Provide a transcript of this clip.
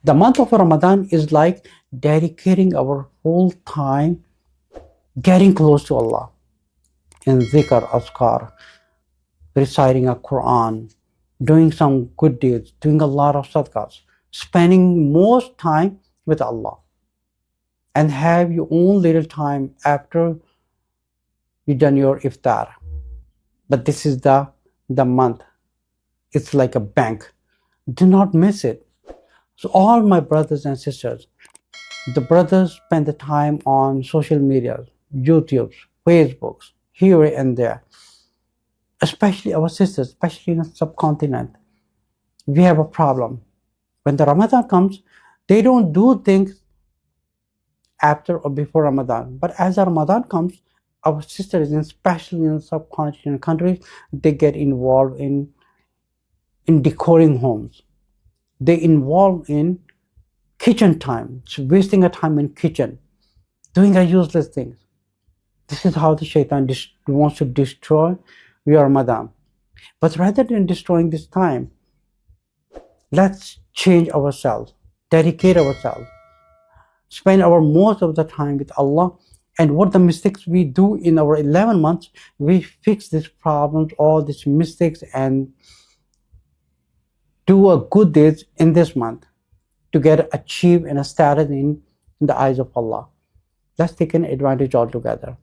The month of Ramadan is like dedicating our whole time getting close to Allah in zikr, azkar, reciting a Quran, doing some good deeds, doing a lot of sadaqahs, spending most time with Allah, and have your own little time after you done your iftar. But this is the month. It's like a bank. Do not miss it. So all my brothers and sisters, the brothers spend the time on social media, YouTube, Facebooks, here and there. Especially our sisters, especially in the subcontinent, we have a problem. When the Ramadan comes, they don't do things after or before Ramadan. But as Ramadan comes, our sisters, especially in subcontinent countries, they get involved in decorating homes. They involve in kitchen time, wasting a time in kitchen, doing a useless things. This is how the shaitan wants to destroy your Ramadan. But rather than destroying this time, let's change ourselves, dedicate ourselves, spend our most of the time with Allah. And what the mistakes we do in our 11 months, we fix these problems, all these mistakes, and do a good deeds in this month to get achieved and a status in the eyes of Allah. Let's take an advantage altogether.